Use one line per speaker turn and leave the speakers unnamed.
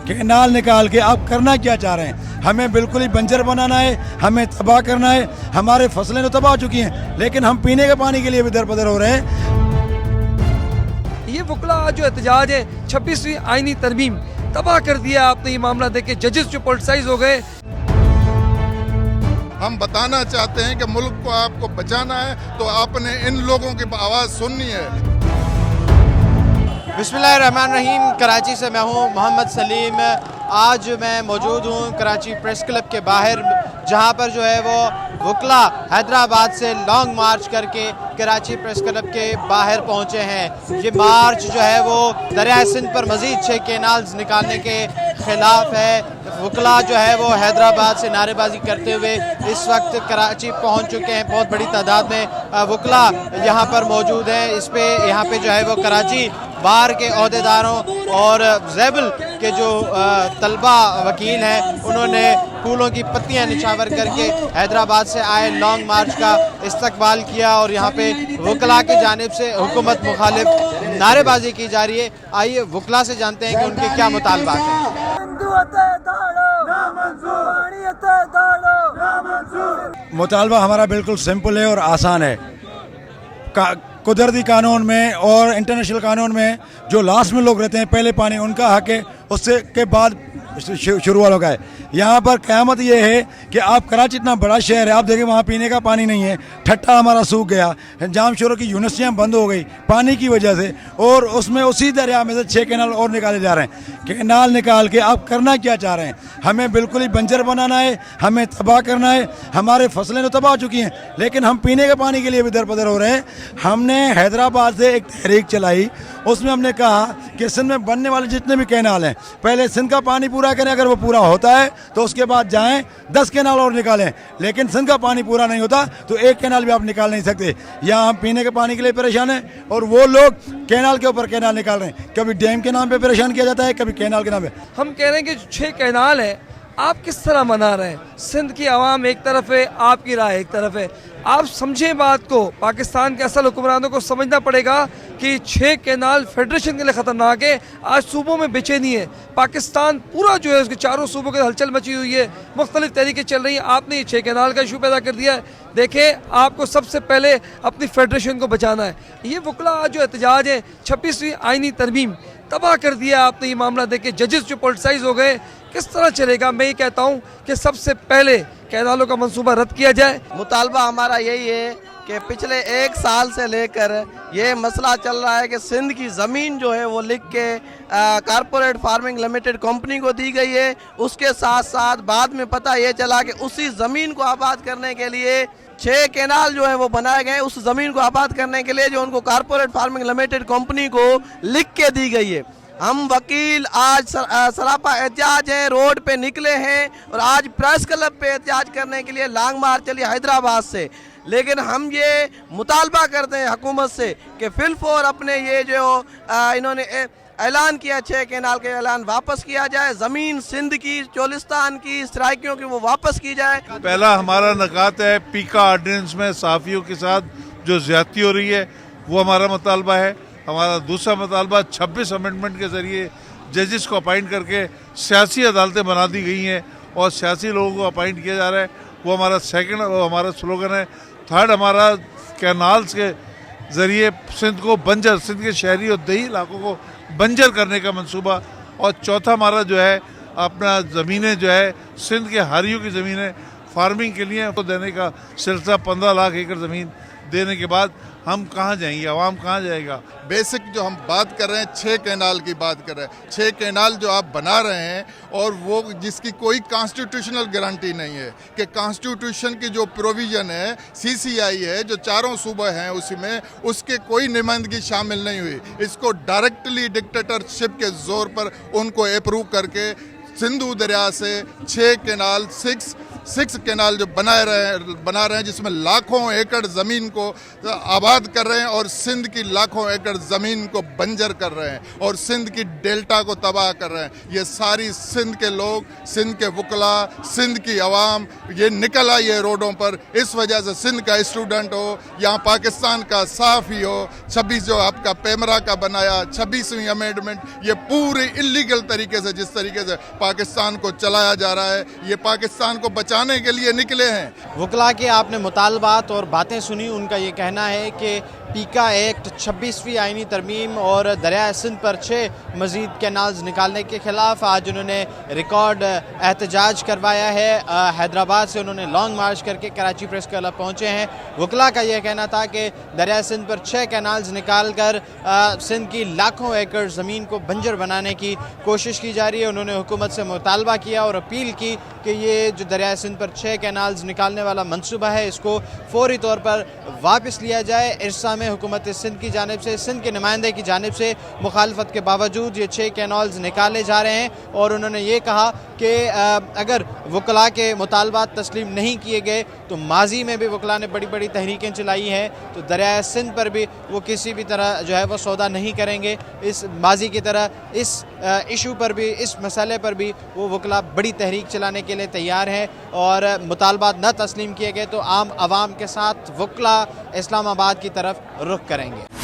Canal निकाल के आप करना क्या चाह रहे हैं? हमें बिल्कुल ही बंजर बनाना है, हमें तबाह करना है। हमारे फसलें तो तबाह हो चुकी हैं, लेकिन हम पीने के पानी के लिए भी दरबदर हो रहे हैं।
ये वकला जो एहतजाज है 26वीं आईनी तरमीम तबाह कर दिया आपने। ये मामला देख के जजेस जो पॉलिटिसाइज हो गए।
हम बताना चाहते हैं कि मुल्क को आपको बचाना है तो आपने इन लोगों की आवाज़ सुननी है।
बिस्मिल्लाहिर्रहमानिर्रहीम। कराची से मैं हूं मोहम्मद सलीम। आज मैं मौजूद हूं कराची प्रेस क्लब के बाहर, जहां पर जो है वो वकला हैदराबाद से लॉन्ग मार्च करके कराची प्रेस क्लब के बाहर पहुंचे हैं। ये मार्च जो है वो दरिया सिंध पर मज़ीद 6 कैनाल्स निकालने के ख़िलाफ़ है। वकला जो है वो हैदराबाद से नारेबाजी करते हुए इस वक्त कराची पहुंच चुके हैं। बहुत बड़ी तादाद में वकला यहाँ पर मौजूद हैं। यहाँ पे जो है वो कराची बार के अहदेदारों और ज़ैबल के जो तलबा वकील हैं, उन्होंने फूलों की पत्तियां निछावर करके हैदराबाद से आए लॉन्ग मार्च का इस्तकबाल किया और यहाँ पे वकला की जानिब से हुकूमत मुखालिफ नारेबाजी की जा रही है। आइए वकला से जानते हैं कि उनके क्या मुतालबात हैं।
मुतालबा हमारा बिल्कुल सिंपल है और आसान है। कुदरती कानून में और इंटरनेशनल कानून में जो लास्ट में लोग रहते हैं, पहले पानी उनका हक है, उससे के बाद शुरू वालों का है। यहाँ पर क़यामत ये है कि आप कराची इतना बड़ा शहर है, आप देखें वहाँ पीने का पानी नहीं है। ठट्टा हमारा सूख गया, जाम शोरों की यूनिवर्सिटियाँ बंद हो गई पानी की वजह से, और उसमें उसी दरिया में से 6 कैनाल और निकाले जा रहे हैं। कैनाल निकाल के आप करना क्या चाह रहे हैं? हमें बिल्कुल ही बंजर बनाना है, हमें तबाह करना है। हमारे फसलें तो तबाह हो चुकी हैं, लेकिन हम पीने के पानी के लिए भी दरबदर हो रहे हैं। हमने हैदराबाद से एक तहरीक चलाई, उसमें हमने कहा कि सिंध में बनने वाले जितने भी कैनाल हैं, पहले सिंध का पानी पूरा करें। अगर वो पूरा होता है तो उसके बाद जाएं 10 कैनाल और निकालें, लेकिन सिंध का पानी पूरा नहीं होता तो एक कैनाल भी आप निकाल नहीं सकते। यहाँ हम पीने के पानी के लिए परेशान हैं और वो लोग कैनाल के ऊपर कैनाल निकाल रहे हैं। कभी डैम के नाम पे परेशान किया जाता है, कभी कैनाल के नाम पे।
हम कह रहे हैं कि 6 कैनाल है, आप किस तरह मना रहे हैं? सिंध की आवाम एक तरफ है, आपकी राय एक तरफ है। आप समझें बात को, पाकिस्तान के असल हुक्मरानों को समझना पड़ेगा कि 6 कैनाल फेडरेशन के लिए ख़तरनाक है। आज सूबों में बेचैनी है, पाकिस्तान पूरा जो है उसके चारों सूबों के हलचल मची हुई है, मुख्तलिफ तरीके चल रही हैं। आपने ये 6 कैनाल का इशू पैदा कर दिया है। देखें, आपको सबसे पहले अपनी फेडरेशन को बचाना है। ये वकला जो एहतजाज है 26वीं आईनी तरमीम तबाह कर दिया आपने। ये मामला देख के जजेस जो पॉलिटिसाइज हो गए। किस तरह चलेगा? मैं ये कहता हूँ कि सबसे पहले कैनालों का मंसूबा रद्द किया जाए।
मुतालबा हमारा यही है कि पिछले 1 साल से लेकर ये मसला चल रहा है कि सिंध की ज़मीन जो है वो लिख के कारपोरेट फार्मिंग लिमिटेड कंपनी को दी गई है। उसके साथ साथ बाद में पता ये चला कि उसी ज़मीन को आबाद करने के लिए 6 कैनाल जो है वो बनाए गए। उस ज़मीन को आबाद करने के लिए जो उनको कारपोरेट फार्मिंग लिमिटेड कंपनी को लिख के दी गई है। हम वकील आज सरापा एहतजाज हैं, रोड पे निकले हैं और आज प्रेस क्लब पे एहतजाज करने के लिए लॉन्ग मार्च चली हैदराबाद से। लेकिन हम ये मुतालबा करते हैं हुकूमत से कि फिलफौर अपने ये जो इन्होंने ऐलान किया 6 कैनाल के ऐलान वापस किया जाए। ज़मीन सिंध की, चोलिस्तान की, सराइकियों की वो वापस की जाए।
पहला हमारा नकात है पीका ऑर्डिनेंस में सहाफ़ियों के साथ जो ज़्यादती हो रही है, वो हमारा मुतालबा है। हमारा दूसरा मुतालबा 26 अमेंडमेंट के ज़रिए जजेस को अपॉइंट करके सियासी अदालतें बना दी गई हैं और सियासी लोगों को अपॉइंट किया जा रहा है। वो हमारा सेकंड हमारा स्लोगन है। थर्ड हमारा कैनाल्स के ज़रिए सिंध को बंजर, सिंध के शहरी और देही इलाकों को बंजर करने का मंसूबा। और चौथा हमारा जो है अपना ज़मीनें जो है सिंध के हारियों की ज़मीनें फार्मिंग के लिए तो देने का सिलसिला 15 लाख एकड़ ज़मीन देने के बाद हम कहाँ जाएंगे, आवाम कहाँ जाएगा?
बेसिक जो हम बात कर रहे हैं 6 कैनाल की बात कर रहे हैं। 6 कैनाल जो आप बना रहे हैं और वो जिसकी कोई कॉन्स्टिट्यूशनल गारंटी नहीं है कि कॉन्स्टिट्यूशन की जो प्रोविज़न है, CCI है जो चारों सूबे हैं उसमें, उसके कोई नुमाइंदगी शामिल नहीं हुई। इसको डायरेक्टली डिक्टेटरशिप के जोर पर उनको अप्रूव करके सिंधु दरिया से 6 कैनाल 6 6 कैनाल जो बना रहे हैं जिसमें लाखों एकड़ ज़मीन को आबाद कर रहे हैं और सिंध की लाखों एकड़ ज़मीन को बंजर कर रहे हैं और सिंध की डेल्टा को तबाह कर रहे हैं। ये सारी सिंध के लोग, सिंध के वकला, सिंध की आवाम ये निकल आई है रोडों पर। इस वजह से सिंध का स्टूडेंट हो, यहाँ पाकिस्तान का सहाफ़ी हो, 26 जो आपका पेमरा का बनाया 26वीं अमेंडमेंट, ये पूरी इलीगल तरीके से जिस तरीके से पाकिस्तान को चलाया जा रहा है, ये पाकिस्तान को बचाने के लिए निकले हैं।
वकला के आपने मुतालबात और बातें सुनी। उनका ये कहना है कि पीका एक्ट, 26वीं आईनी तरमीम और दरिया सिंध पर 6 मज़ीद कैनाल्स निकालने के ख़िलाफ़ आज उन्होंने रिकॉर्ड एहतजाज करवाया है। हैदराबाद से उन्होंने लॉन्ग मार्च करके कराची प्रेस क्लब पहुँचे हैं। वकला का यह कहना था कि दरिया सिंध पर 6 कैनाल्स निकाल कर सिंध की लाखों एकड़ ज़मीन को बंजर बनाने की कोशिश की जा रही है। उन्होंने हुकूमत से मुतालबा किया और अपील की कि ये जो दरिया सिंध पर 6 कैनाल्स निकालने वाला मंसूबा है इसको फौरी तौर पर वापस लिया जाए। इरसा में हुकूमत सिंध की जानिब से, सिंध के नुमाइंदे की जानिब से मुखालफत के बावजूद ये 6 कैनाल्स निकाले जा रहे हैं और उन्होंने ये कहा कि अगर वकला के मुतालबात तस्लीम नहीं किए गए तो माजी में भी वकला ने बड़ी बड़ी तहरीकें चलाई हैं, तो दरिया सिंध पर भी वो किसी भी तरह जो है वो सौदा नहीं करेंगे। इस माजी की तरह इस इशू पर भी, इस मसले पर भी वो वकला बड़ी तहरीक चलाने के लिए तैयार हैं और मुतालबात न तस्लीम किए गए तो आम आवाम के साथ वकला इस्लामाबाद की तरफ रुख करेंगे।